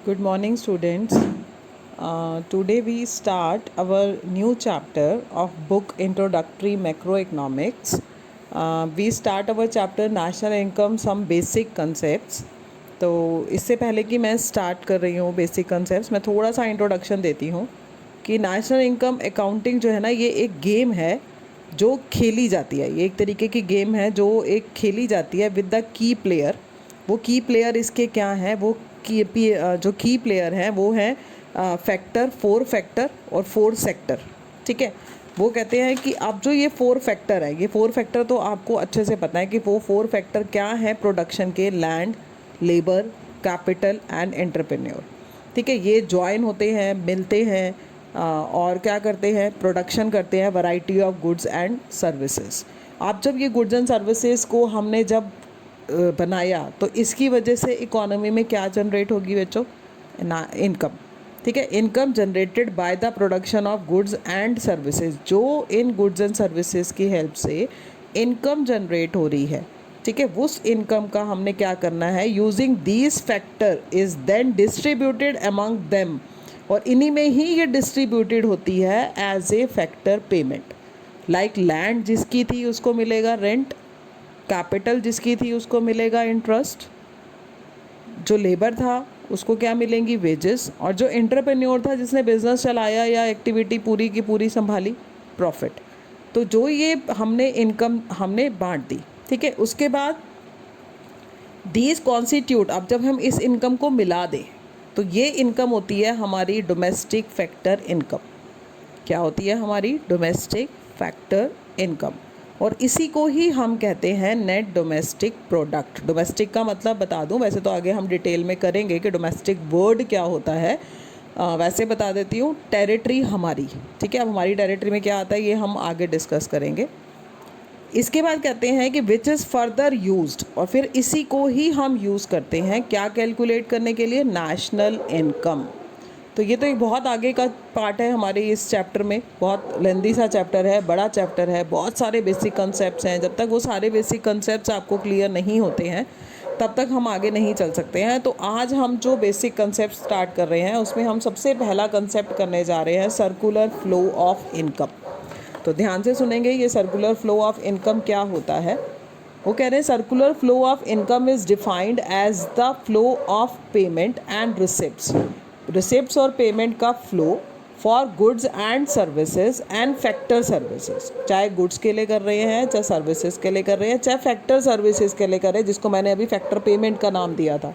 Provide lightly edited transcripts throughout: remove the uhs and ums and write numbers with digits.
Good morning, students. Today we start our new chapter of book Introductory Macroeconomics. We start our chapter National Income Some Basic Concepts. तो इससे पहले कि मैं start कर रही हूँ बेसिक कंसेप्ट, मैं थोड़ा सा इंट्रोडक्शन देती हूँ कि नेशनल इनकम अकाउंटिंग जो है ना, ये एक गेम है जो खेली जाती है। ये एक तरीके की गेम है जो एक खेली जाती है विद द की प्लेयर। वो की प्लेयर इसके क्या हैं, वो जो की प्लेयर हैं वो हैं फैक्टर, 4 फैक्टर और 4 सेक्टर। ठीक है, वो कहते हैं कि अब जो ये 4 फैक्टर है, ये 4 फैक्टर तो आपको अच्छे से पता है कि वो 4 फैक्टर क्या है प्रोडक्शन के: land, labour, capital and entrepreneur. ठीक है, ये ज्वाइन होते हैं, मिलते हैं और क्या करते हैं, प्रोडक्शन करते हैं variety of goods and services. आप जब ये गुड्स एंड सर्विसेज को हमने जब बनाया तो इसकी वजह से इकोनॉमी में क्या जनरेट होगी बच्चों? ना, इनकम। ठीक है, income generated by the production of goods and services. जो इन गुड्स एंड सर्विसेज की हेल्प से इनकम जनरेट हो रही है, ठीक है, उस इनकम का हमने क्या करना है, using these factor is then distributed among them, और इन्हीं में ही ये डिस्ट्रीब्यूटेड होती है as a factor payment. Like land जिसकी थी उसको मिलेगा रेंट, कैपिटल जिसकी थी उसको मिलेगा इंटरेस्ट, जो लेबर था उसको क्या मिलेंगी, वेजेस, और जो एंटरप्रेन्योर था जिसने बिजनेस चलाया या एक्टिविटी पूरी की पूरी संभाली, प्रॉफिट। तो जो ये हमने इनकम हमने बांट दी, ठीक है। उसके बाद दीज कॉन्स्टिट्यूट, अब जब हम इस इनकम को मिला दें तो ये इनकम होती है हमारी डोमेस्टिक फैक्टर इनकम। क्या होती है हमारी डोमेस्टिक फैक्टर इनकम, और इसी को ही हम कहते हैं नेट डोमेस्टिक प्रोडक्ट। डोमेस्टिक का मतलब बता दूं, वैसे तो आगे हम डिटेल में करेंगे कि डोमेस्टिक वर्ड क्या होता है। वैसे बता देती हूँ, टेरिटरी हमारी, ठीक है। अब हमारी टेरिटरी में क्या आता है ये हम आगे डिस्कस करेंगे। इसके बाद कहते हैं कि विच इज़ फर्दर यूज्ड, और फिर इसी को ही हम यूज़ करते हैं क्या कैलकुलेट करने के लिए, नेशनल इनकम। तो ये तो एक बहुत आगे का पार्ट है हमारे इस चैप्टर में, बहुत लेंदी सा चैप्टर है, बड़ा चैप्टर है, बहुत सारे बेसिक कंसेप्ट्स हैं। जब तक वो सारे बेसिक कंसेप्ट्स आपको क्लियर नहीं होते हैं तब तक हम आगे नहीं चल सकते हैं। तो आज हम जो बेसिक कंसेप्ट स्टार्ट कर रहे हैं उसमें हम सबसे पहला कंसेप्ट करने जा रहे हैं सर्कुलर फ्लो ऑफ इनकम। तो ध्यान से सुनेंगे, ये सर्कुलर फ्लो ऑफ इनकम क्या होता है। वो कह रहे हैं circular flow of income is defined as the flow of payment and receipts, receipts और पेमेंट का flow for goods and services and factor services. चाहे गुड्स के लिए कर रहे हैं, चाहे सर्विसेज के लिए कर रहे हैं, चाहे फैक्टर सर्विसेज के लिए कर रहे हैं, जिसको मैंने अभी फैक्टर पेमेंट का नाम दिया था।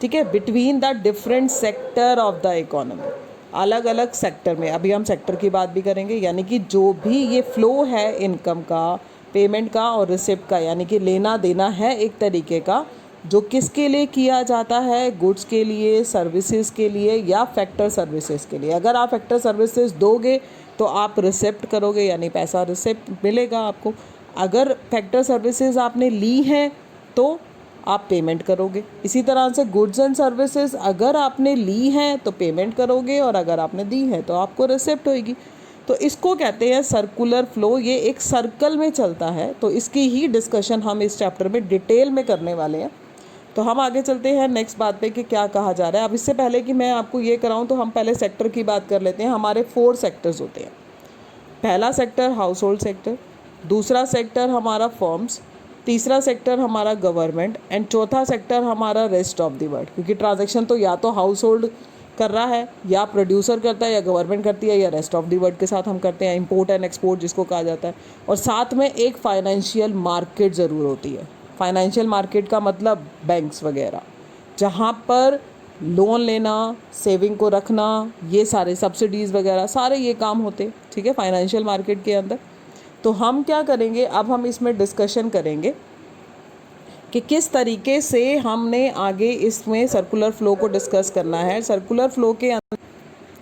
ठीक है, between the different sector of the economy, अलग अलग सेक्टर में। अभी हम सेक्टर की बात भी करेंगे, यानी कि जो भी ये फ्लो है इनकम का, पेमेंट का और रिसिप्ट का, यानी कि लेना देना है एक तरीके का, जो किसके लिए किया जाता है, गुड्स के लिए, सर्विसेज के लिए या फैक्टर सर्विसेज के लिए। अगर आप फैक्टर सर्विसेज दोगे तो आप रिसिप्ट करोगे, यानी पैसा रिसिप्ट मिलेगा आपको। अगर फैक्टर सर्विसेज आपने ली हैं तो आप पेमेंट करोगे। इसी तरह से गुड्स एंड सर्विसेज अगर आपने ली हैं तो पेमेंट करोगे, और अगर आपने दी है तो आपको रिसिप्ट होगी। तो इसको कहते हैं सर्कुलर फ्लो। ये एक सर्कल में चलता है, तो इसकी ही डिस्कशन हम इस चैप्टर में डिटेल में करने वाले हैं। तो हम आगे चलते हैं नेक्स्ट बात पे कि क्या कहा जा रहा है। अब इससे पहले कि मैं आपको ये कराऊं तो हम पहले सेक्टर की बात कर लेते हैं। हमारे 4 सेक्टर्स होते हैं। पहला सेक्टर हाउस होल्ड सेक्टर, दूसरा सेक्टर हमारा फर्म्स, तीसरा सेक्टर हमारा गवर्नमेंट, एंड चौथा सेक्टर हमारा रेस्ट ऑफ द वर्ल्ड। क्योंकि ट्रांजैक्शन तो या तो हाउस होल्ड कर रहा है, या प्रोड्यूसर करता है, या गवर्नमेंट करती है, या रेस्ट ऑफ द वर्ल्ड के साथ हम करते हैं, इंपोर्ट एंड एक्सपोर्ट जिसको कहा जाता है। और साथ में एक फाइनेंशियल मार्केट ज़रूर होती है। फाइनेंशियल मार्केट का मतलब बैंक्स वगैरह, जहाँ पर लोन लेना, सेविंग को रखना, ये सारे सब्सिडीज़ वगैरह सारे ये काम होते, ठीक है, फाइनेंशियल मार्केट के अंदर। तो हम क्या करेंगे, अब हम इसमें डिस्कशन करेंगे कि किस तरीके से हमने आगे इसमें सर्कुलर फ्लो को डिस्कस करना है। सर्कुलर फ्लो के अंदर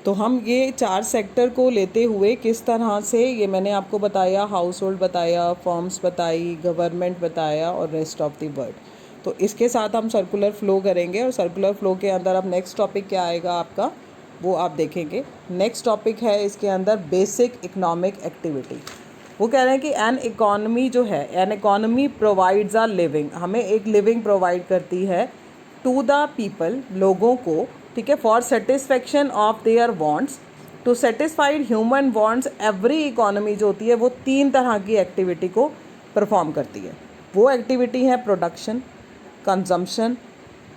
तो हम ये 4 सेक्टर को लेते हुए किस तरह से, ये मैंने आपको बताया, हाउस होल्ड बताया, फर्म्स बताई, गवर्नमेंट बताया और रेस्ट ऑफ द वर्ल्ड। तो इसके साथ हम सर्कुलर फ्लो करेंगे, और सर्कुलर फ्लो के अंदर अब नेक्स्ट टॉपिक क्या आएगा आपका, वो आप देखेंगे। नेक्स्ट टॉपिक है इसके अंदर बेसिक इकोनॉमिक एक्टिविटी। वो कह रहे हैं कि एन इकॉनमी जो है, N economy provides a living, हमें एक लिविंग प्रोवाइड करती है टू द पीपल, लोगों को, ठीक है, for satisfaction of their wants, to satisfied human wants. Every economy जो होती है वो 3 तरह की एक्टिविटी को परफॉर्म करती है। वो एक्टिविटी है प्रोडक्शन, कंजम्पशन,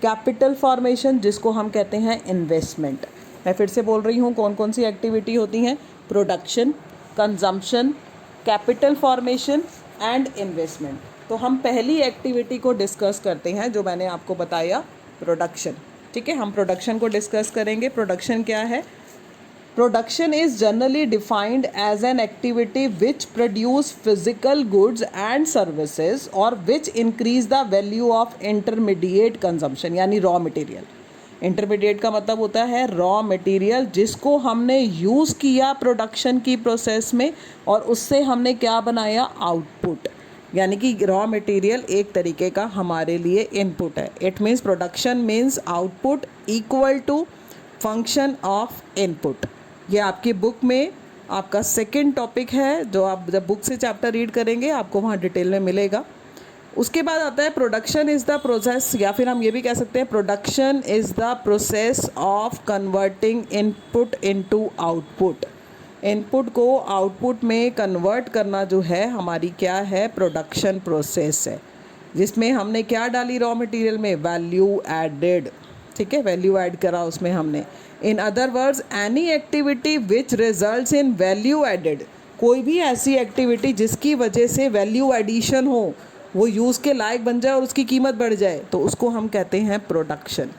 कैपिटल फॉर्मेशन, जिसको हम कहते हैं इन्वेस्टमेंट। मैं फिर से बोल रही हूँ कौन कौन सी एक्टिविटी होती हैं, production, consumption, capital formation and investment. तो हम पहली एक्टिविटी को डिस्कस करते हैं जो मैंने आपको बताया, प्रोडक्शन। ठीक है, हम प्रोडक्शन को डिस्कस करेंगे। प्रोडक्शन क्या है? Production is generally defined as an activity which produce physical goods and services और which increase the value of intermediate consumption, यानी रॉ मटेरियल। इंटरमीडिएट का मतलब होता है रॉ मटेरियल, जिसको हमने यूज़ किया प्रोडक्शन की प्रोसेस में और उससे हमने क्या बनाया, आउटपुट। यानी कि रॉ मटेरियल एक तरीके का हमारे लिए इनपुट है। It means production means output equal to function of input. ये आपकी बुक में आपका सेकंड टॉपिक है, जो आप जब बुक से चैप्टर रीड करेंगे आपको वहाँ डिटेल में मिलेगा। उसके बाद आता है प्रोडक्शन इज़ द प्रोसेस, या फिर हम ये भी कह सकते हैं production is the process of converting input into output. Input को आउटपुट में कन्वर्ट करना जो है हमारी क्या है, प्रोडक्शन प्रोसेस है, जिसमें हमने क्या डाली रॉ मटेरियल में, वैल्यू एडेड। ठीक है, वैल्यू ऐड करा उसमें हमने। In other words, any activity which results in value added, कोई भी ऐसी एक्टिविटी जिसकी वजह से वैल्यू एडिशन हो, वो यूज़ के लायक बन जाए और उसकी कीमत बढ़ जाए, तो उसको हम कहते हैं प्रोडक्शन।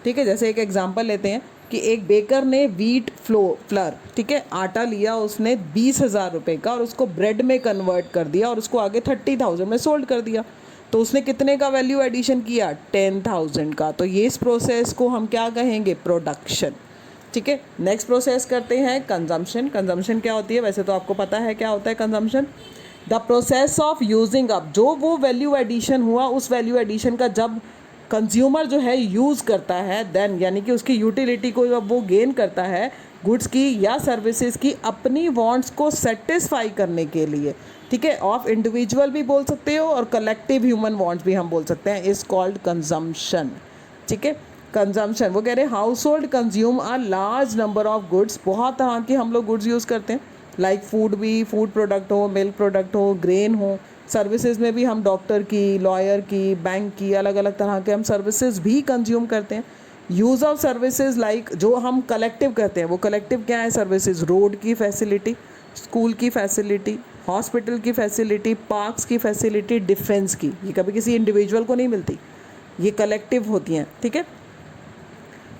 ठीक है, जैसे एक एग्जांपल लेते हैं कि एक बेकर ने वीट फ्लोर, ठीक है, आटा लिया उसने 20,000 रुपये का और उसको ब्रेड में कन्वर्ट कर दिया और उसको आगे 30,000 में सोल्ड कर दिया। तो उसने कितने का वैल्यू एडिशन किया, 10,000 का। तो ये इस प्रोसेस को हम क्या कहेंगे, प्रोडक्शन। ठीक है, नेक्स्ट प्रोसेस करते हैं कंजम्पशन। कंजम्पशन क्या होती है, वैसे तो आपको पता है क्या होता है consumption, the process of using up, जो वो वैल्यू एडिशन हुआ उस वैल्यू एडिशन का जब कंज्यूमर जो है यूज़ करता है, देन यानी कि उसकी यूटिलिटी को जब वो गेन करता है गुड्स की या सर्विसेज की, अपनी वांट्स को सेटिस्फाई करने के लिए। ठीक है, ऑफ इंडिविजुअल भी बोल सकते हो और कलेक्टिव ह्यूमन वांट्स भी हम बोल सकते हैं, इज कॉल्ड कंजम्पशन। ठीक है, कंजम्पशन, वो कह रहे हैं house hold consume a large number of goods, बहुत तरह के हम लोग गुड्स यूज़ करते हैं, लाइक फूड भी, फूड प्रोडक्ट हो, मिल्क प्रोडक्ट हो, ग्रेन हो। सर्विसेज में भी हम डॉक्टर की, लॉयर की, बैंक की, अलग अलग तरह के हम सर्विसेज भी कंज्यूम करते हैं। यूज़ ऑफ सर्विसेज लाइक जो हम कलेक्टिव कहते हैं, वो कलेक्टिव क्या है, सर्विसेज, रोड की फैसिलिटी, स्कूल की फैसिलिटी, हॉस्पिटल की फैसिलिटी, पार्क्स की फैसिलिटी, डिफेंस की। ये कभी किसी इंडिविजुअल को नहीं मिलती, ये कलेक्टिव होती हैं। ठीक है,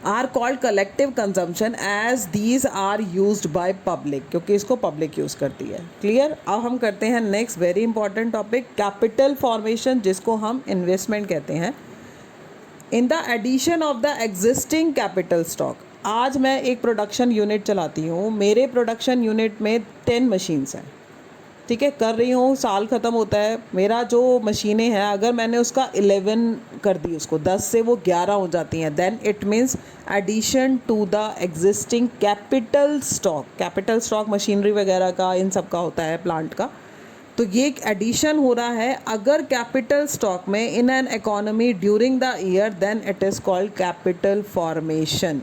are called collective consumption as these are used by public, क्योंकि इसको पब्लिक यूज़ करती है। क्लियर। अब हम करते हैं next very important topic, capital formation, जिसको हम इन्वेस्टमेंट कहते हैं। In the addition of the existing capital stock, आज मैं एक प्रोडक्शन यूनिट चलाती हूँ, मेरे प्रोडक्शन यूनिट में 10 मशीन्स हैं। ठीक है, कर रही हूँ, साल ख़त्म होता है, मेरा जो मशीनें हैं अगर मैंने उसका 11 कर दी, उसको 10 से वो 11 हो जाती हैं, then it means addition to the existing capital stock. Capital stock machinery वगैरह का, इन सब का होता है, प्लांट का। तो ये एक एडिशन हो रहा है अगर कैपिटल स्टॉक में in an economy during the year, then it is called capital formation.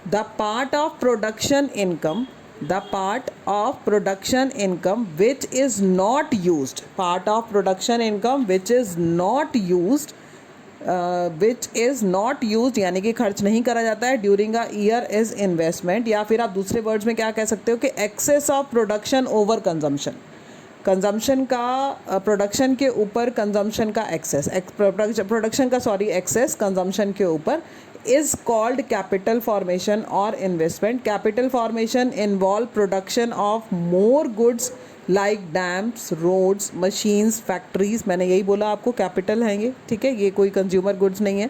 The part of production income, the part of production income which is not used, part of production income which is not used, which is not used यानी कि खर्च नहीं करा जाता है, during a year is investment. या फिर आप दूसरे वर्ड्स में क्या कह सकते हो कि excess of production over consumption, consumption का प्रोडक्शन के ऊपर कंजम्पशन का एक्सेस, प्रोडक्शन का सॉरी एक्सेस कंजम्पशन के ऊपर, is called capital formation or investment. Capital formation involve production of more goods like dams, roads, machines, factories. मैंने यही बोला आपको, कैपिटल हैं ये। ठीक है, ये कोई कंज्यूमर गुड्स नहीं है।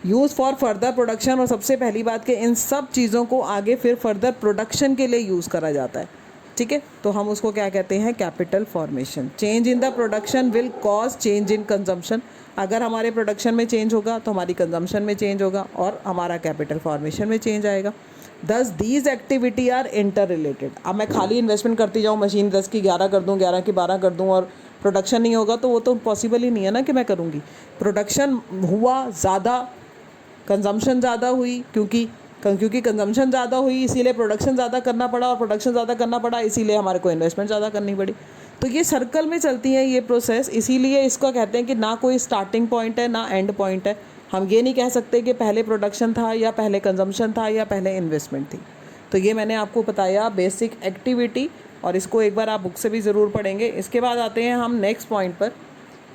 यूज़ फॉर फर्दर प्रोडक्शन, और सबसे पहली बात कि इन सब चीज़ों को आगे फिर फर्दर प्रोडक्शन के लिए यूज़ करा जाता है। ठीक है, तो हम उसको क्या कहते हैं, capital formation. Change in the production will cause change in consumption, अगर हमारे प्रोडक्शन में चेंज होगा तो हमारी कंजम्पशन में चेंज होगा और हमारा कैपिटल फॉर्मेशन में चेंज आएगा। Thus these activity are interrelated. अब मैं खाली इन्वेस्टमेंट करती जाऊँ, मशीन 10 की 11 कर दूँ, 11 की 12 कर दूँ और प्रोडक्शन नहीं होगा, तो वो तो पॉसिबल ही नहीं है ना कि मैं करूँगी। प्रोडक्शन हुआ ज़्यादा, कंजम्पशन ज़्यादा हुई, क्योंकि क्योंकि कंजम्पशन ज़्यादा हुई इसीलिए प्रोडक्शन ज़्यादा करना पड़ा, और प्रोडक्शन ज़्यादा करना पड़ा इसीलिए हमारे को इन्वेस्टमेंट ज़्यादा करनी पड़ी। तो ये सर्कल में चलती है ये प्रोसेस, इसीलिए इसको कहते हैं कि ना कोई स्टार्टिंग पॉइंट है ना एंड पॉइंट है। हम ये नहीं कह सकते कि पहले प्रोडक्शन था या पहले कंजम्पशन था या पहले इन्वेस्टमेंट थी। तो ये मैंने आपको बताया बेसिक एक्टिविटी, और इसको एक बार आप बुक से भी ज़रूर पढ़ेंगे। इसके बाद आते हैं हम नेक्स्ट पॉइंट पर।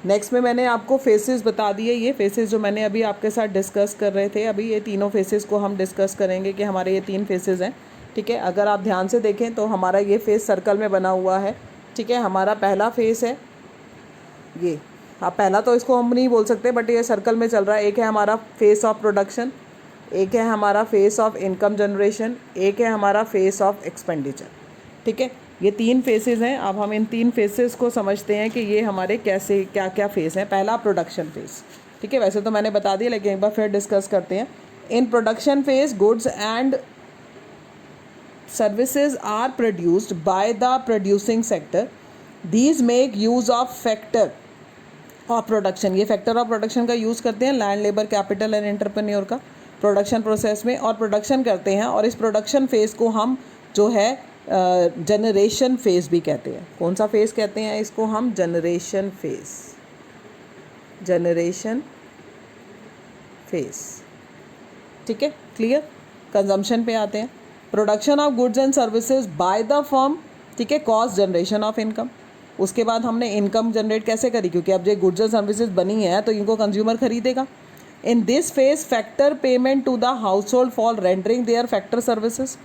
नेक्स्ट में मैंने आपको फेसेस बता दिए, ये फेसेस जो मैंने अभी आपके साथ डिस्कस कर रहे थे, अभी ये तीनों फेसेस को हम डिस्कस करेंगे कि हमारे ये 3 फेसेस हैं। ठीक है, अगर आप ध्यान से देखें तो हमारा ये फेस सर्कल में बना हुआ है। ठीक है, हमारा पहला फेस है ये, आप पहला तो इसको हम नहीं बोल सकते बट ये सर्कल में चल रहा है। एक है हमारा फेस ऑफ प्रोडक्शन, एक है हमारा फेस ऑफ इनकम जनरेशन, एक है हमारा फेस ऑफ एक्सपेंडिचर। ठीक है, ये 3 फेसेस हैं। अब हम इन 3 फेसेस को समझते हैं कि ये हमारे कैसे क्या क्या फेस हैं। पहला प्रोडक्शन फेस, ठीक है, वैसे तो मैंने बता दिया लेकिन एक बार फिर डिस्कस करते हैं। In production phase goods and services are produced by the producing sector. These make use of factor of production. ये फैक्टर ऑफ प्रोडक्शन का यूज़ करते हैं land, labour, capital and entrepreneur का प्रोडक्शन प्रोसेस में, और production करते हैं। और इस प्रोडक्शन फेज़ को हम जो है जनरेशन फेज़ भी कहते हैं। कौन सा फेज़ कहते हैं इसको हम? Generation phase, generation phase. ठीक है, क्लियर। कंजम्पशन पे आते हैं। Production of goods and services by the firm, ठीक है, कॉस्ट जनरेशन ऑफ इनकम। उसके बाद हमने इनकम जनरेट कैसे करी, क्योंकि अब जो गुड्स एंड सर्विसेज बनी है तो इनको कंज्यूमर खरीदेगा। In this phase factor payment to the household for rendering their factor services.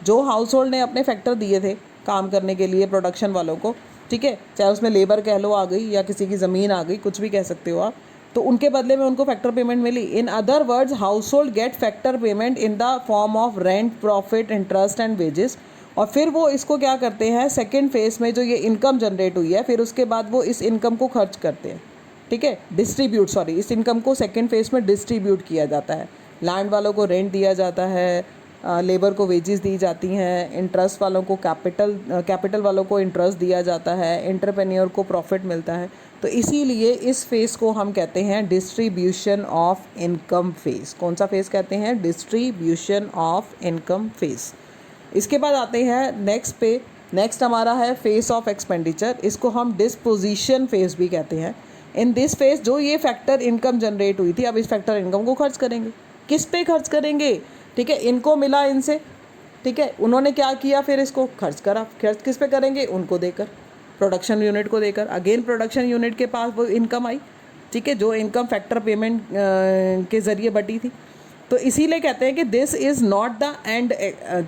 जो हाउस होल्ड ने अपने फैक्टर दिए थे काम करने के लिए प्रोडक्शन वालों को, ठीक है, चाहे उसमें लेबर कह लो आ गई या किसी की ज़मीन आ गई, कुछ भी कह सकते हो आप, तो उनके बदले में उनको फैक्टर पेमेंट मिली। In other words household get factor payment in the form of rent, profit, interest and wages. और फिर वो इसको क्या करते हैं, सेकेंड फेज में जो ये इनकम जनरेट हुई है फिर उसके बाद वो इस इनकम को खर्च करते हैं। ठीक है, डिस्ट्रीब्यूट, सॉरी, इस इनकम को सेकेंड फेज में डिस्ट्रीब्यूट किया जाता है। लैंड वालों को रेंट दिया जाता है, लेबर को वेजेस दी जाती हैं, इंटरेस्ट वालों को कैपिटल वालों को इंटरेस्ट दिया जाता है, एंटरप्रेन्योर को प्रॉफिट मिलता है। तो इसीलिए इस फेज़ को हम कहते हैं डिस्ट्रीब्यूशन ऑफ इनकम फेज़। कौन सा फेज़ कहते हैं? Distribution of income phase. इसके बाद आते हैं नेक्स्ट पे। नेक्स्ट हमारा है फेस ऑफ एक्सपेंडिचर। इसको हम डिस्पोजिशन फेज़ भी कहते हैं। इन दिस फेज़ जो ये फैक्टर इनकम जनरेट हुई थी, अब इस फैक्टर इनकम को खर्च करेंगे। किस पे खर्च करेंगे? ठीक है, इनको मिला इनसे, ठीक है, उन्होंने क्या किया, फिर इसको खर्च करा। खर्च किस पे करेंगे? उनको देकर, प्रोडक्शन यूनिट को देकर। अगेन प्रोडक्शन यूनिट के पास वो इनकम आई, ठीक है, जो इनकम फैक्टर पेमेंट के ज़रिए बटी थी। तो इसीलिए कहते हैं कि this is not the end.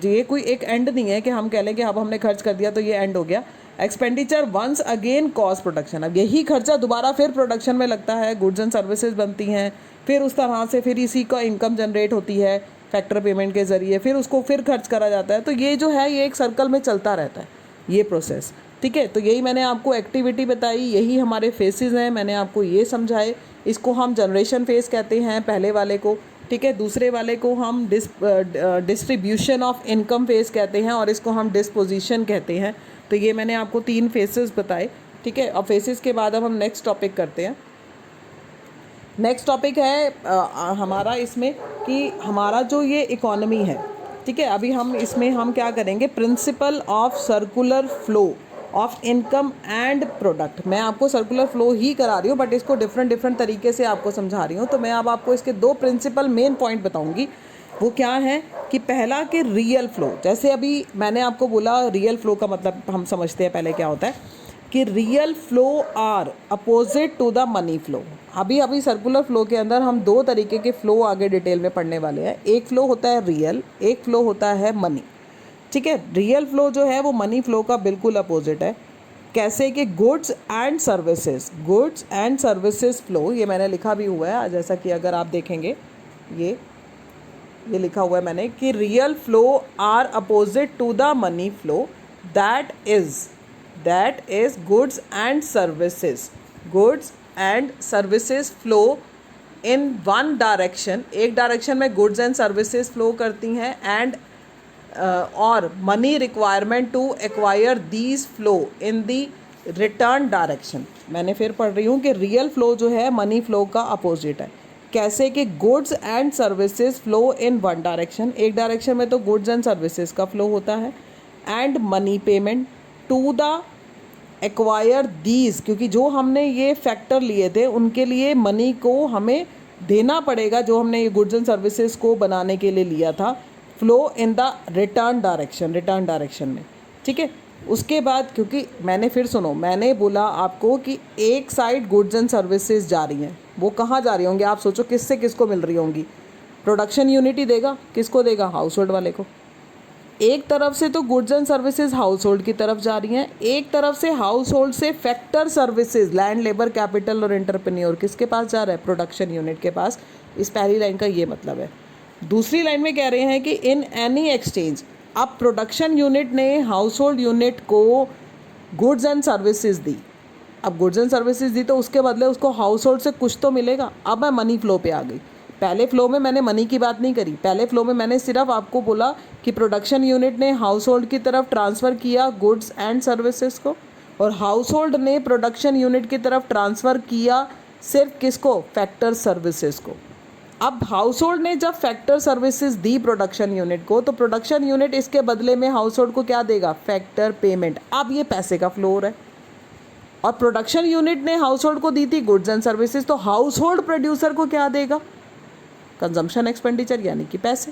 ये कोई एक एंड नहीं है कि हम कह लें कि अब हमने खर्च कर दिया तो ये एंड हो गया। Expenditure once again cost production. अब यही खर्चा दोबारा फिर प्रोडक्शन में लगता है, गुड्स एंड सर्विसेज बनती हैं, फिर उस तरह से फिर इसी का इनकम जनरेट होती है फैक्टर पेमेंट के ज़रिए, फिर उसको फिर खर्च करा जाता है। तो ये जो है ये एक सर्कल में चलता रहता है ये प्रोसेस। ठीक है, तो यही मैंने आपको एक्टिविटी बताई, यही हमारे फेसेस हैं, मैंने आपको ये समझाए। इसको हम जनरेशन फेस कहते हैं पहले वाले को, ठीक है, दूसरे वाले को हम डिस्ट्रीब्यूशन ऑफ इनकम फेस कहते हैं और इसको हम डिस्पोजिशन कहते हैं। तो ये मैंने आपको 3 फेसेस बताए। ठीक है, अब फेसेस के बाद अब हम नेक्स्ट टॉपिक करते हैं। नेक्स्ट टॉपिक है हमारा इसमें कि हमारा जो ये इकोनॉमी है, ठीक है, अभी हम इसमें हम क्या करेंगे, principle of circular flow of income and product. मैं आपको सर्कुलर फ्लो ही करा रही हूँ बट इसको डिफरेंट तरीके से आपको समझा रही हूँ। तो मैं अब आपको इसके 2 प्रिंसिपल मेन पॉइंट बताऊँगी। वो क्या है कि पहला कि रियल फ्लो, जैसे अभी मैंने आपको बोला रियल फ्लो का मतलब हम समझते हैं पहले क्या होता है कि real flow are opposite to the money flow. अभी सर्कुलर फ्लो के अंदर हम 2 तरीके के फ़्लो आगे डिटेल में पढ़ने वाले हैं। एक फ़्लो होता है रियल, एक फ़्लो होता है मनी। ठीक है, रियल फ्लो जो है वो मनी फ्लो का बिल्कुल अपोजिट है। कैसे कि गुड्स एंड सर्विसेज फ्लो, ये मैंने लिखा भी हुआ है, जैसा कि अगर आप देखेंगे ये लिखा हुआ है मैंने कि real flow are opposite to the money flow, that is goods and services flow in one direction. एक डायरेक्शन में गुड्स एंड सर्विसेज फ्लो करती हैं एंड और money requirement to acquire these flow in the return direction. मैंने फिर पढ़ रही हूँ कि रियल फ्लो जो है मनी फ्लो का अपोजिट है। कैसे कि goods and services flow in one direction, एक डायरेक्शन में तो गुड्स एंड सर्विसेज का फ्लो होता है, and money payment to the acquire these, क्योंकि जो हमने ये फैक्टर लिए थे उनके लिए मनी को हमें देना पड़ेगा, जो हमने ये गुड्स एंड सर्विसेज को बनाने के लिए लिया था, flow in the return direction में, ठीक है। उसके बाद क्योंकि मैंने फिर सुनो, मैंने बोला आपको कि एक साइड गुड्स एंड सर्विसेज जा रही हैं, वो कहाँ जा रही होंगी, आप सोचो किससे किसको मिल रही होंगी, प्रोडक्शन यूनिट ही देगा, किसको देगा, हाउस होल्ड वाले को। एक तरफ से तो goods and services house hold की तरफ जा रही हैं, एक तरफ से हाउस होल्ड से factor services land labour capital और एंटरप्रेन्योर किसके पास जा रहा है, प्रोडक्शन यूनिट के पास। इस पहली लाइन का ये मतलब है। दूसरी लाइन में कह रहे हैं कि इन एनी एक्सचेंज, अब प्रोडक्शन यूनिट ने हाउस होल्ड यूनिट को गुड्स एंड सर्विसेज दी, अब गुड्स एंड सर्विसेज दी तो उसके बदले उसको हाउस होल्ड से कुछ तो मिलेगा। अब मैं मनी फ्लो पे आ गई। पहले फ्लो में मैंने मनी की बात नहीं करी, पहले फ्लो में मैंने सिर्फ आपको बोला कि प्रोडक्शन यूनिट ने हाउस होल्ड की तरफ ट्रांसफ़र किया गुड्स एंड सर्विसेज को, और हाउस होल्ड ने प्रोडक्शन यूनिट की तरफ ट्रांसफ़र किया सिर्फ किसको, फैक्टर सर्विसेज को। अब हाउस होल्ड ने जब factor services the production unit को, तो प्रोडक्शन यूनिट इसके बदले में हाउस होल्ड को क्या देगा, फैक्टर पेमेंट। अब ये पैसे का फ्लो हो रहा है, और प्रोडक्शन यूनिट ने हाउस होल्ड को दी थी गुड्स एंड सर्विसेज, तो हाउस होल्ड प्रोड्यूसर को क्या देगा, कंजम्पशन एक्सपेंडिचर यानी कि पैसे,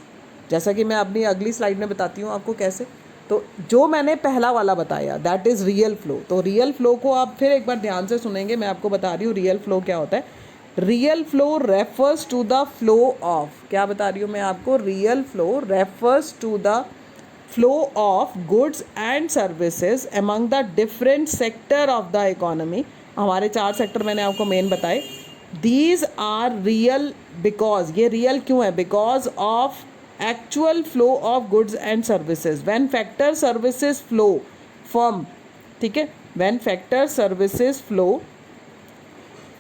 जैसा कि मैं अपनी अगली स्लाइड में बताती हूँ आपको कैसे। तो जो मैंने पहला वाला बताया दैट इज़ रियल फ्लो। तो रियल फ्लो को आप फिर एक बार ध्यान से सुनेंगे, मैं आपको बता रही हूँ रियल फ्लो क्या होता है। Real flow refers to the flow of, क्या बता रही हूँ मैं आपको, real flow refers to the flow of goods and services among the different sector of the economy. हमारे 4 सेक्टर मैंने आपको मेन बताए। दीज आर रियल बिकॉज, ये रियल क्यों है, because of actual flow of goods and services when factor services flow from, ठीक है, when factor services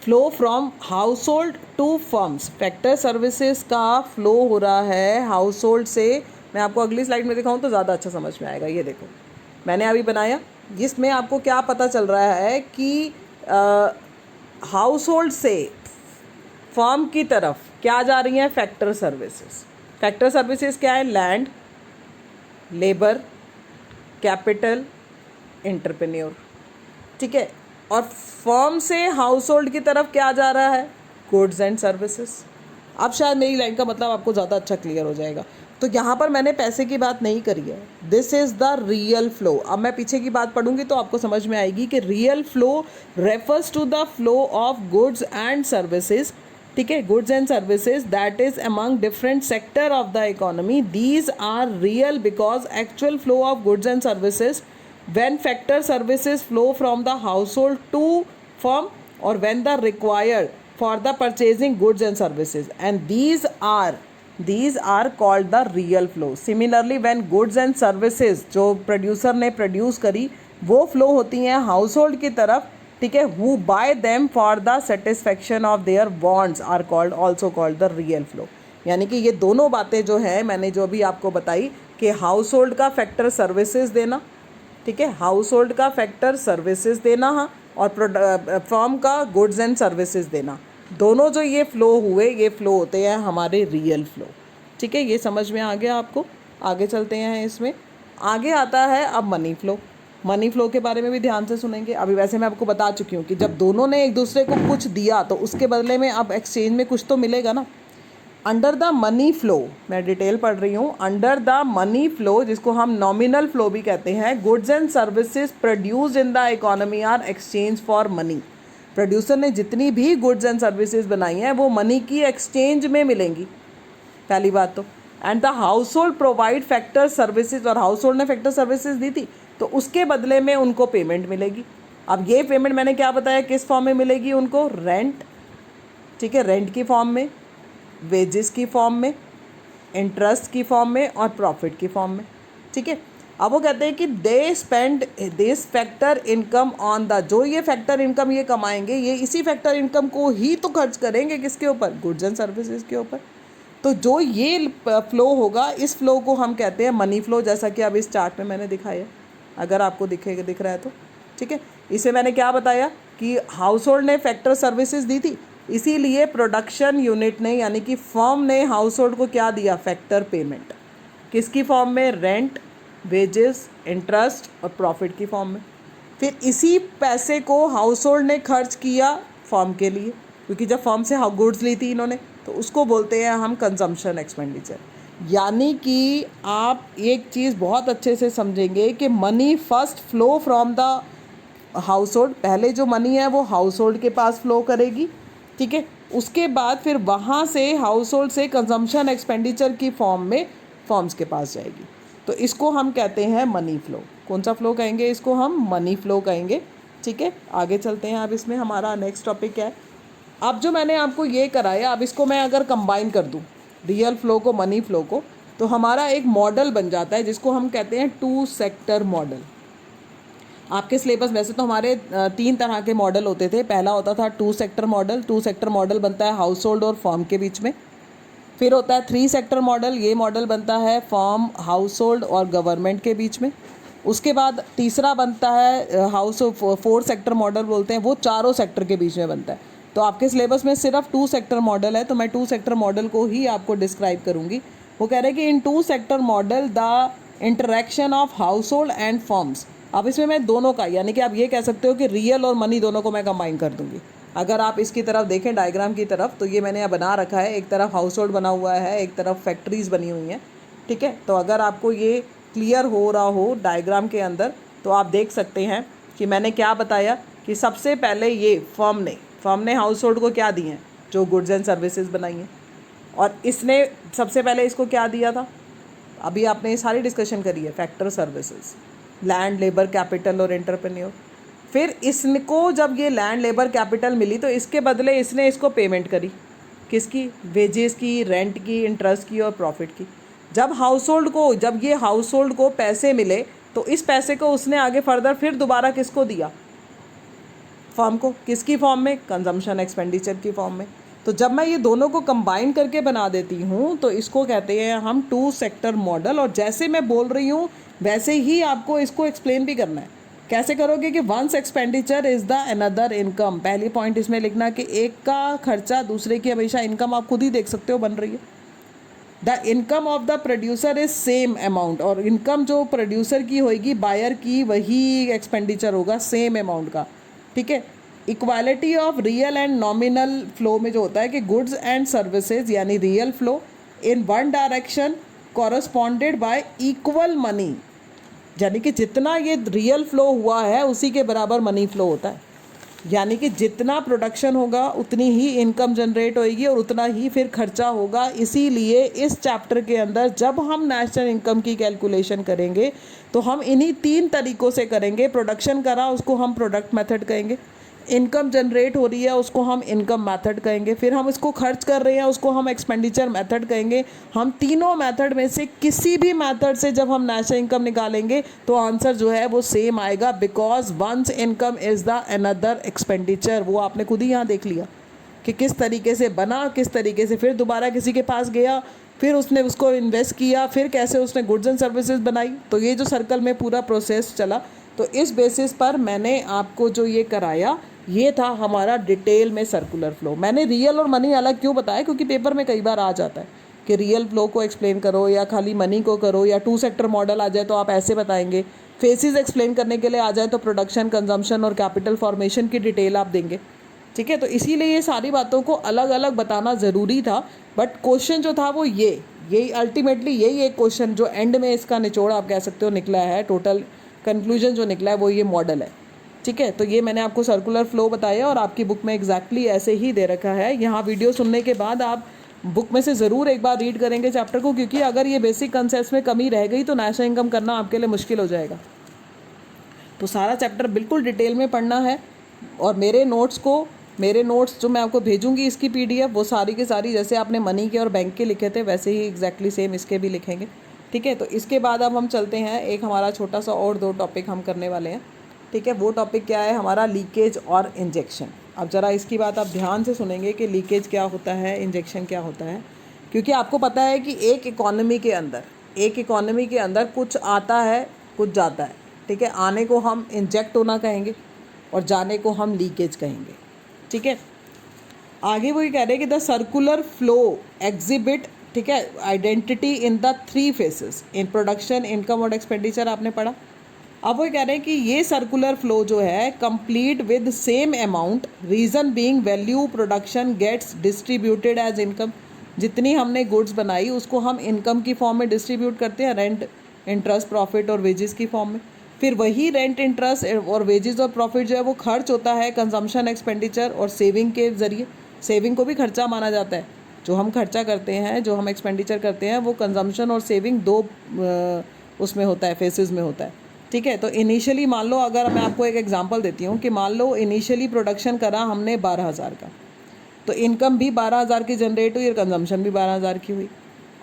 flow from house hold to firms. Factor services का flow हो रहा है हाउस होल्ड से, मैं आपको अगली स्लाइड में दिखाऊं तो ज़्यादा अच्छा समझ में आएगा। ये देखो मैंने अभी बनाया, जिसमें आपको क्या पता चल रहा है कि हाउस होल्ड से फर्म की तरफ क्या जा रही हैं, फैक्टर सर्विसेज। फैक्टर सर्विसेज क्या है, लैंड, लेबर, कैपिटल, एंटरप्रेन्योर, ठीक है। और फर्म से हाउस होल्ड की तरफ क्या जा रहा है, गुड्स एंड सर्विसेज। अब शायद मेरी लाइन का मतलब आपको ज़्यादा अच्छा क्लियर हो जाएगा। तो यहाँ पर मैंने पैसे की बात नहीं करी है, this is the real flow. अब मैं पीछे की बात पढ़ूंगी तो आपको समझ में आएगी कि real flow refers to the flow of goods and services, ठीक है, goods and services that is among different sector of the economy. These are real because actual flow of goods and services when factor services flow from the household to firm, or when the required for the purchasing goods and services, and these are called the real flow. Similarly when goods and services जो producer ने produce करी वो flow होती हैं house hold की तरफ, ठीक है, who buy them for the satisfaction of their wants are called also called the real flow। यानी कि ये दोनों बातें जो हैं मैंने जो भी आपको बताई कि हाउस होल्ड का फैक्टर सर्विसेज देना, ठीक है, हाउस होल्ड का फैक्टर सर्विसेज देना, हाँ, और फर्म का गुड्स एंड सर्विसेज देना, दोनों जो ये फ़्लो हुए ये फ़्लो होते हैं हमारे रियल फ्लो, ठीक है। ये समझ में आ गया आपको, आगे चलते हैं। इसमें आगे आता है अब मनी फ़्लो। मनी फ़्लो के बारे में भी ध्यान से सुनेंगे। अभी वैसे मैं आपको बता चुकी हूँ कि जब दोनों ने एक दूसरे को कुछ दिया तो उसके बदले में अब एक्सचेंज में कुछ तो मिलेगा ना। अंडर द मनी फ्लो, मैं डिटेल पढ़ रही हूँ, अंडर द मनी फ्लो जिसको हम नॉमिनल फ्लो भी कहते हैं, goods and services produced in the economy are exchange for money. Producer ने जितनी भी गुड्स एंड सर्विसेज बनाई हैं वो मनी की एक्सचेंज में मिलेंगी, पहली बात तो। And the house hold provide factor services, और हाउस होल्ड ने फैक्टर सर्विसेज दी थी तो उसके बदले में उनको पेमेंट मिलेगी। अब ये पेमेंट मैंने क्या बताया किस फॉर्म में मिलेगी उनको, रेंट, ठीक है, रेंट की फॉर्म में, वेजेस की फॉर्म में, इंटरेस्ट की फॉर्म में और प्रॉफिट की फॉर्म में, ठीक है। अब वो कहते हैं कि they spend this factor income on the, जो ये फैक्टर इनकम ये कमाएंगे ये इसी फैक्टर इनकम को ही तो खर्च करेंगे किसके ऊपर, गुड्स एंड सर्विसेज के ऊपर। तो जो ये फ्लो होगा इस फ्लो को हम कहते हैं मनी फ्लो, जैसा कि अब इस चार्ट में मैंने दिखाया, अगर आपको दिख रहा है तो, ठीक है। इसे मैंने क्या बताया कि हाउस होल्ड ने फैक्टर सर्विसेज दी थी इसीलिए प्रोडक्शन यूनिट ने यानी कि फर्म ने हाउस होल्ड को क्या दिया, फैक्टर पेमेंट। किसकी फॉर्म में, रेंट, वेजेस, इंटरेस्ट और प्रॉफिट की फॉर्म में। फिर इसी पैसे को हाउस होल्ड ने खर्च किया फर्म के लिए, क्योंकि जब फर्म से गुड्स ली थी इन्होंने, तो उसको बोलते हैं हम कंजम्पशन एक्सपेंडिचर। यानी कि आप एक चीज़ बहुत अच्छे से समझेंगे कि money first flow from the house hold, पहले जो मनी है वो हाउस होल्ड के पास फ्लो करेगी, ठीक है। उसके बाद फिर वहाँ से हाउस होल्ड से कंजम्पशन एक्सपेंडिचर की फॉर्म में फर्म्स के पास जाएगी। तो इसको हम कहते हैं मनी फ्लो। कौन सा फ्लो कहेंगे, इसको हम मनी फ्लो कहेंगे, ठीक है। आगे चलते हैं। अब इसमें हमारा नेक्स्ट टॉपिक क्या है। अब जो मैंने आपको ये कराया, अब इसको मैं अगर कंबाइन कर दूँ रियल फ्लो को, मनी फ्लो को, तो हमारा एक मॉडल बन जाता है जिसको हम कहते हैं टू सेक्टर मॉडल। आपके सिलेबस वैसे तो हमारे 3 तरह के मॉडल होते थे। पहला होता था two sector model. Two sector model बनता है हाउस होल्ड और फर्म के बीच में। फिर होता है 3 सेक्टर मॉडल। ये मॉडल बनता है फर्म, हाउस होल्ड और गवर्नमेंट के बीच में। उसके बाद तीसरा बनता है हाउस 4 सेक्टर मॉडल बोलते हैं, वो चारों सेक्टर के बीच में बनता है। तो आपके सिलेबस में सिर्फ 2 सेक्टर मॉडल है, तो मैं 2 सेक्टर मॉडल को ही आपको डिस्क्राइब करूँगी। वो कह रहे हैं कि इन 2 sector model the interaction of house hold and firms. अब इसमें मैं दोनों का, यानी कि आप ये कह सकते हो कि रियल और मनी दोनों को मैं कंबाइन कर दूंगी। अगर आप इसकी तरफ देखें डायग्राम की तरफ, तो ये मैंने यहाँ बना रखा है। एक तरफ हाउस होल्ड बना हुआ है, एक तरफ फैक्ट्रीज़ बनी हुई हैं, ठीक है। तो अगर आपको ये क्लियर हो रहा हो डायग्राम के अंदर, तो आप देख सकते हैं कि मैंने क्या बताया कि सबसे पहले ये फर्म ने हाउस होल्ड को क्या दिए हैं, जो गुड्स एंड सर्विसेज बनाई हैं। और इसने सबसे पहले इसको क्या दिया था, अभी आपने ये सारी डिस्कशन करी है, factor services, land, labour, capital और एंटरप्रेन्योर। फिर इसको जब ये लैंड, लेबर, कैपिटल मिली, तो इसके बदले इसने इसको पेमेंट करी, किसकी, वेजेस की, रेंट की, इंटरेस्ट की और प्रॉफिट की। जब ये हाउस होल्ड को पैसे मिले, तो इस पैसे को उसने आगे फर्दर फिर दोबारा किसको दिया, फर्म को। किसकी फॉर्म में, कंजम्पशन एक्सपेंडिचर की फॉर्म में। तो जब मैं ये दोनों को कंबाइन करके बना देती हूँ, तो इसको कहते हैं हम टू सेक्टर मॉडल। और जैसे मैं बोल रही हूँ वैसे ही आपको इसको एक्सप्लेन भी करना है। कैसे करोगे कि once expenditure is the another income. पहली पॉइंट इसमें लिखना कि एक का खर्चा दूसरे की हमेशा इनकम, आप खुद ही देख सकते हो बन रही है। The income of the producer is same amount, और इनकम जो प्रोड्यूसर की होगी, बायर की, वही एक्सपेंडिचर होगा सेम अमाउंट का, ठीक है। Equality of real and nominal flow में जो होता है कि गुड्स एंड सर्विसेज यानी real flow in one direction corresponded by equal money, यानी कि जितना ये रियल फ्लो हुआ है उसी के बराबर मनी फ्लो होता है। यानी कि जितना प्रोडक्शन होगा उतनी ही इनकम जनरेट होएगी और उतना ही फिर खर्चा होगा। इसीलिए इस चैप्टर के अंदर जब हम नेशनल इनकम की कैलकुलेशन करेंगे, तो हम इन्हीं 3 तरीक़ों से करेंगे। प्रोडक्शन करा उसको हम प्रोडक्ट मेथड कहेंगे, इनकम जनरेट हो रही है उसको हम इनकम मेथड कहेंगे, फिर हम इसको खर्च कर रहे हैं उसको हम एक्सपेंडिचर मेथड कहेंगे। हम तीनों मेथड में से किसी भी मेथड से जब हम नेशनल इनकम निकालेंगे तो आंसर जो है वो सेम आएगा, because once income is the another expenditure. वो आपने खुद ही यहाँ देख लिया कि किस तरीके से बना, किस तरीके से फिर दोबारा किसी के पास गया, फिर उसने उसको इन्वेस्ट किया, फिर कैसे उसने गुड्स एंड सर्विसेज बनाई। तो ये जो सर्कल में पूरा प्रोसेस चला, तो इस बेसिस पर मैंने आपको जो ये कराया, ये था हमारा डिटेल में सर्कुलर फ्लो। मैंने रियल और मनी अलग क्यों बताया, क्योंकि पेपर में कई बार आ जाता है कि रियल फ्लो को एक्सप्लेन करो या खाली मनी को करो, या टू सेक्टर मॉडल आ जाए तो आप ऐसे बताएंगे, फेसेस एक्सप्लेन करने के लिए आ जाए तो प्रोडक्शन, कंजम्पशन और कैपिटल फॉर्मेशन की डिटेल आप देंगे, ठीक है। तो इसीलिए ये सारी बातों को अलग अलग बताना ज़रूरी था। बट क्वेश्चन जो था वो यही अल्टीमेटली यही एक क्वेश्चन जो एंड में इसका निचोड़ आप कह सकते हो निकला है, टोटल कंक्लूजन जो निकला है वो ये मॉडल है, ठीक है। तो ये मैंने आपको सर्कुलर फ्लो बताया और आपकी बुक में एग्जैक्टली ऐसे ही दे रखा है। यहाँ वीडियो सुनने के बाद आप बुक में से ज़रूर एक बार रीड करेंगे चैप्टर को, क्योंकि अगर ये बेसिक कंसेप्ट्स में कमी रह गई तो नेशनल इनकम करना आपके लिए मुश्किल हो जाएगा। तो सारा चैप्टर बिल्कुल डिटेल में पढ़ना है। और मेरे नोट्स जो मैं आपको भेजूंगी इसकी PDF, वो सारी की सारी जैसे आपने मनी के और बैंक के लिखे थे वैसे ही एग्जैक्टली सेम इसके भी लिखेंगे, ठीक है। तो इसके बाद अब हम चलते हैं, एक हमारा छोटा सा और 2 टॉपिक हम करने वाले हैं, ठीक है। वो टॉपिक क्या है हमारा, लीकेज और इंजेक्शन। अब ज़रा इसकी बात आप ध्यान से सुनेंगे कि लीकेज क्या होता है, इंजेक्शन क्या होता है। क्योंकि आपको पता है कि एक इकॉनमी के अंदर कुछ आता है कुछ जाता है, ठीक है। आने को हम इंजेक्ट होना कहेंगे और जाने को हम लीकेज कहेंगे, ठीक है। आगे वो ये कह रहे हैं कि द सर्कुलर फ्लो एग्जिबिट, ठीक है, identity in the three faces in production, income और एक्सपेंडिचर आपने पढ़ा। अब वो कह रहे हैं कि ये सर्कुलर फ्लो जो है complete with same amount, reason being value production gets distributed as income. जितनी हमने गुड्स बनाई उसको हम इनकम की फॉर्म में डिस्ट्रीब्यूट करते हैं, रेंट, इंटरेस्ट, प्रॉफिट और वेजेस की फॉर्म में। फिर वही रेंट, इंटरेस्ट और वेजेस और प्रॉफिट जो है वो खर्च होता है कंजम्पशन, एक्सपेंडिचर और सेविंग के ज़रिए। सेविंग को भी खर्चा माना जाता है। जो हम खर्चा करते हैं, जो हम एक्सपेंडिचर करते हैं, वो कंजम्पशन और सेविंग दो उसमें होता है, फेसेस में होता है, ठीक है। तो इनिशियली मान लो, अगर मैं आपको एक एग्जांपल देती हूँ कि मान लो इनिशियली प्रोडक्शन करा हमने 12,000 का, तो इनकम भी 12,000 की जनरेट हुई और कंजम्पशन भी 12,000 की हुई।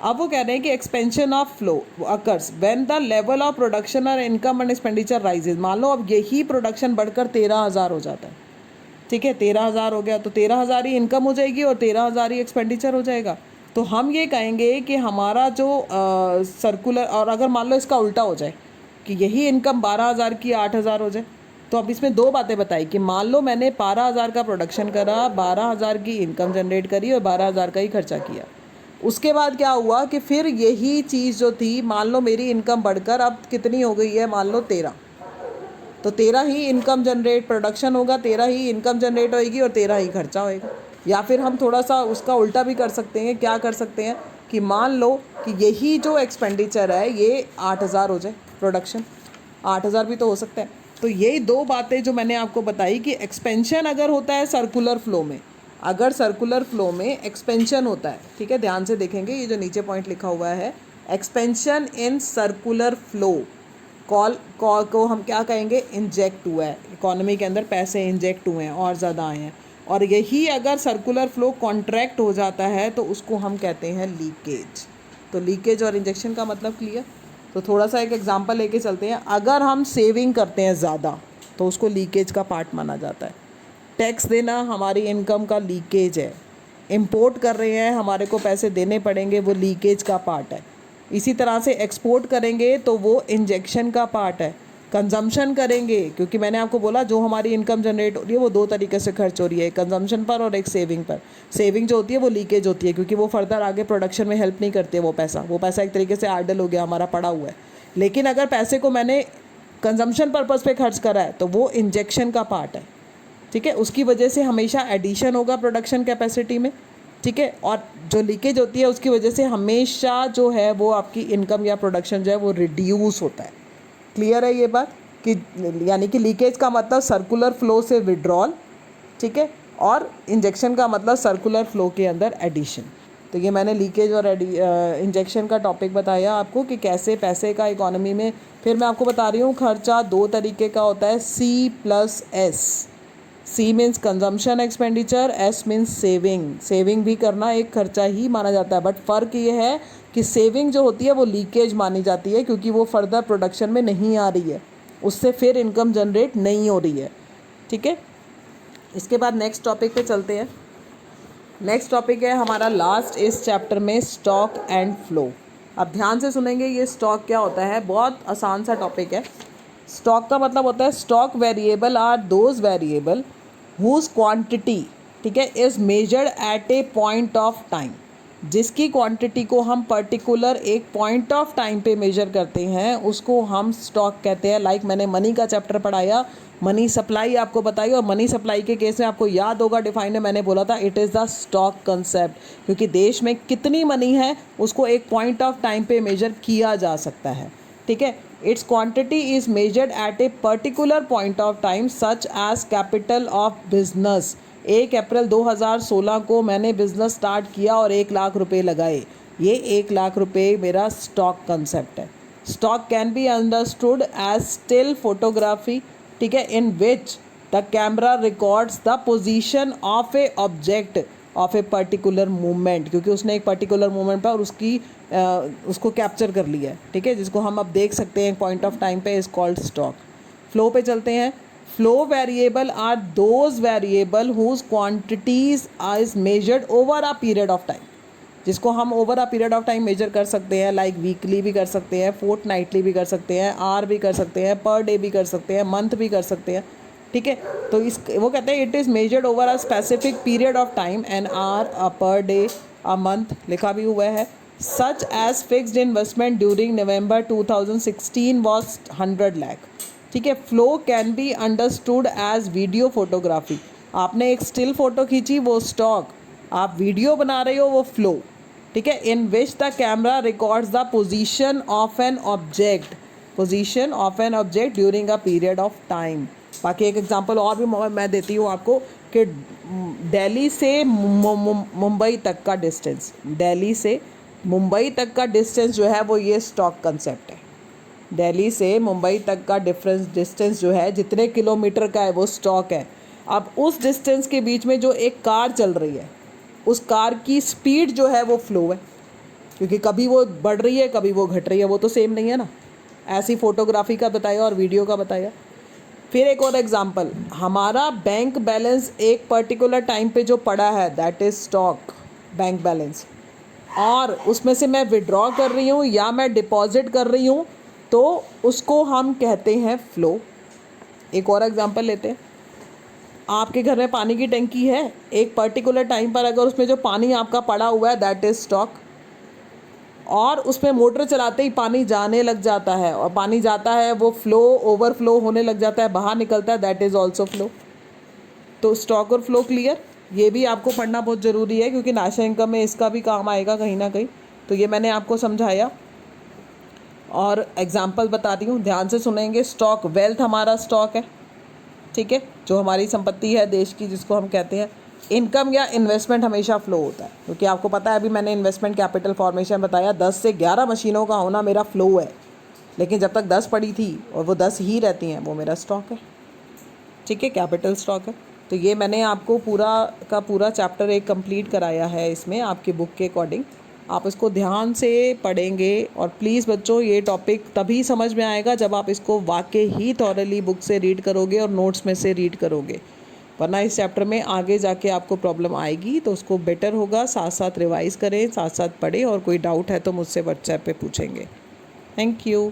अब वो कह रहे हैं कि expansion of flow occurs when the level of production और इनकम एंड एक्सपेंडिचर राइजेज। मान लो अब यही प्रोडक्शन बढ़कर 13,000 हो जाता है, ठीक है, 13,000 हो गया तो 13,000 ही इनकम हो जाएगी और 13,000 ही एक्सपेंडिचर हो जाएगा। तो हम ये कहेंगे कि हमारा जो सर्कुलर, और अगर मान लो इसका उल्टा हो जाए कि यही इनकम 12,000 की 8,000 हो जाए, तो अब इसमें दो बातें बताई कि मान लो मैंने 12,000 का प्रोडक्शन करा, 12,000 की इनकम जनरेट करी और 12,000 का ही खर्चा किया। उसके बाद क्या हुआ कि फिर यही चीज़ जो थी, मान लो मेरी इनकम बढ़कर अब कितनी हो गई है, मान लो 13, तो 13 ही इनकम जनरेट, प्रोडक्शन होगा 13 ही इनकम जनरेट होएगी और 13 ही खर्चा होएगा। या फिर हम थोड़ा सा उसका उल्टा भी कर सकते हैं। क्या कर सकते हैं कि मान लो कि यही जो एक्सपेंडिचर है ये 8,000 हो जाए, प्रोडक्शन 8,000 भी तो हो सकता है। तो यही दो बातें जो मैंने आपको बताई कि एक्सपेंशन अगर होता है सर्कुलर फ्लो में, अगर सर्कुलर फ्लो में एक्सपेंशन होता है, ठीक है, ध्यान से देखेंगे ये जो नीचे पॉइंट लिखा हुआ है, expansion in circular flow call को हम क्या कहेंगे, इंजेक्ट हुआ है, इकोनॉमी के अंदर पैसे इंजेक्ट हुए हैं और ज़्यादा आए हैं। और यही अगर सर्कुलर फ्लो कॉन्ट्रैक्ट हो जाता है तो उसको हम कहते हैं लीकेज। तो लीकेज और इंजेक्शन का मतलब क्लियर। तो थोड़ा सा एक एग्जांपल लेके चलते हैं। अगर हम सेविंग करते हैं ज़्यादा तो उसको लीकेज का पार्ट माना जाता है। टैक्स देना हमारी इनकम का लीकेज है। इंपोर्ट कर रहे हैं, हमारे को पैसे देने पड़ेंगे, वो लीकेज का पार्ट है। इसी तरह से एक्सपोर्ट करेंगे तो वो इंजेक्शन का पार्ट है। कंजम्पशन करेंगे, क्योंकि मैंने आपको बोला जो हमारी इनकम जनरेट हो रही है वो दो तरीके से खर्च हो रही है, एक कंजम्पशन पर और एक सेविंग पर। सेविंग जो होती है वो लीकेज होती है, क्योंकि वो फर्दर आगे प्रोडक्शन में हेल्प नहीं करती है। वो पैसा एक तरीके से आइडल हो गया, हमारा पड़ा हुआ है। लेकिन अगर पैसे को मैंने कंजम्पशन पर्पज़ पे खर्च करा है तो वो इंजेक्शन का पार्ट है, ठीक है। उसकी वजह से हमेशा एडिशन होगा प्रोडक्शन कैपेसिटी में, ठीक है। और जो लीकेज होती है उसकी वजह से हमेशा जो है वो आपकी इनकम या प्रोडक्शन जो है वो रिड्यूस होता है। क्लियर है ये बात कि यानी कि लीकेज का मतलब सर्कुलर फ्लो से विड्रॉल, ठीक है, और इंजेक्शन का मतलब सर्कुलर फ्लो के अंदर एडिशन। तो ये मैंने लीकेज और इंजेक्शन का टॉपिक बताया आपको कि कैसे पैसे का इकोनॉमी में। फिर मैं आपको बता रही हूँ खर्चा दो तरीके का होता है, C+S। C means consumption expenditure, S means saving. Saving भी करना एक खर्चा ही माना जाता है, बट फ़र्क ये है कि सेविंग जो होती है वो लीकेज मानी जाती है, क्योंकि वो फर्दर प्रोडक्शन में नहीं आ रही है, उससे फिर इनकम जनरेट नहीं हो रही है, ठीक है। इसके बाद नेक्स्ट टॉपिक पे चलते हैं। नेक्स्ट टॉपिक है हमारा लास्ट इस चैप्टर में, स्टॉक एंड फ्लो। अब ध्यान से सुनेंगे ये स्टॉक क्या होता है, बहुत आसान सा टॉपिक है। स्टॉक का मतलब होता है stock variable are those variable whose quantity, ठीक है, is measured at a point of time. जिसकी क्वांटिटी को हम पर्टिकुलर एक पॉइंट ऑफ टाइम पे मेजर करते हैं उसको हम स्टॉक कहते हैं। लाइक मैंने मनी का चैप्टर पढ़ाया, मनी सप्लाई आपको बताई, और मनी सप्लाई के केस में आपको याद होगा डिफाइन में मैंने बोला था it is the stock concept, क्योंकि देश में कितनी मनी है उसको एक पॉइंट ऑफ टाइम पे मेजर किया जा सकता है, ठीक है। It's quantity is measured at a particular point of time such as capital of business. 1 अप्रैल 2016 को मैंने बिज़नेस स्टार्ट किया और 1 लाख रुपए लगाए, ये 1 लाख रुपए मेरा स्टॉक कंसेप्ट है। Stock can be understood as still photography, ठीक है, in which the camera records the position of a object of a particular movement, क्योंकि उसने एक पर्टिकुलर मूवमेंट पर उसको कैप्चर कर लिया है, ठीक है, जिसको हम अब देख सकते हैं पॉइंट ऑफ टाइम पे, इज कॉल्ड स्टॉक। फ्लो पे चलते हैं। Flow variable are those variable whose quantities is measured over a period of time, जिसको हम over a period of time measure कर सकते हैं। लाइक वीकली भी कर सकते हैं, फोर्टनाइटली भी कर सकते हैं, आवर भी कर सकते हैं, पर डे भी कर सकते हैं, मंथ भी कर सकते हैं, ठीक है। तो इस वो कहते हैं it is measured over a specific period of time, an hour, a per day, a month, लिखा भी हुआ है। Such as fixed investment during November 2016 was 100 lakh. ठीक है। Flow can be understood as video photography. आपने एक स्टिल फोटो खींची, वो स्टॉक। आप वीडियो बना रहे हो, वो फ्लो। ठीक है। In which the camera records the position of an object during a period of time. बाकी एक एग्जांपल और भी मैं देती हूँ आपको कि दिल्ली से मुंबई तक का डिस्टेंस, दिल्ली से मुंबई तक का डिस्टेंस जो है वो ये स्टॉक कंसेप्ट है। दिल्ली से मुंबई तक का डिस्टेंस जो है, जितने किलोमीटर का है, वो स्टॉक है। अब उस डिस्टेंस के बीच में जो एक कार चल रही है, उस कार की स्पीड जो है वो फ्लो है, क्योंकि कभी वो बढ़ रही है, कभी वो घट रही है, वो तो सेम नहीं है ना। ऐसी फोटोग्राफी का बताया और वीडियो का बताया। फिर एक और एग्जांपल, हमारा बैंक बैलेंस एक पर्टिकुलर टाइम पे जो पड़ा है, that is stock, bank balance, और उसमें से मैं विड्रॉ कर रही हूँ या मैं डिपॉजिट कर रही हूँ, तो उसको हम कहते हैं फ्लो। एक और एग्जांपल लेते हैं। आपके घर में पानी की टंकी है, एक पर्टिकुलर टाइम पर अगर उसमें जो पानी आपका पड़ा हुआ है, दैट इज़ स्टॉक, और उसमें मोटर चलाते ही पानी जाने लग जाता है, और पानी जाता है, वो फ्लो, ओवरफ्लो होने लग जाता है, बाहर निकलता है, दैट इज़ ऑल्सो फ्लो। तो स्टॉक और फ्लो क्लियर, ये भी आपको पढ़ना बहुत ज़रूरी है, क्योंकि नेशनल इनकम में इसका भी काम आएगा कहीं ना कहीं। तो ये मैंने आपको समझाया और एग्जाम्पल बताती हूँ, ध्यान से सुनेंगे। स्टॉक, वेल्थ हमारा स्टॉक है, ठीक है, जो हमारी संपत्ति है देश की, जिसको हम कहते हैं। इनकम या इन्वेस्टमेंट हमेशा फ्लो होता है, क्योंकि आपको पता है, अभी मैंने इन्वेस्टमेंट कैपिटल फॉर्मेशन बताया, 10 से 11 मशीनों का होना मेरा फ्लो है, लेकिन जब तक 10 पड़ी थी और वो 10 ही रहती हैं, वो मेरा स्टॉक है। ठीक है, कैपिटल स्टॉक है। तो ये मैंने आपको पूरा का पूरा चैप्टर एक कंप्लीट कराया है इसमें, आपकी बुक के अकॉर्डिंग। आप इसको ध्यान से पढ़ेंगे, और प्लीज़ बच्चों, ये टॉपिक तभी समझ में आएगा जब आप इसको वाकई ही थॉरली बुक से रीड करोगे और नोट्स में से रीड करोगे, वरना इस चैप्टर में आगे जाके आपको प्रॉब्लम आएगी। तो उसको बेटर होगा साथ साथ रिवाइज़ करें, साथ साथ पढ़ें, और कोई डाउट है तो मुझसे व्हाट्सएप पे पूछेंगे। Thank you.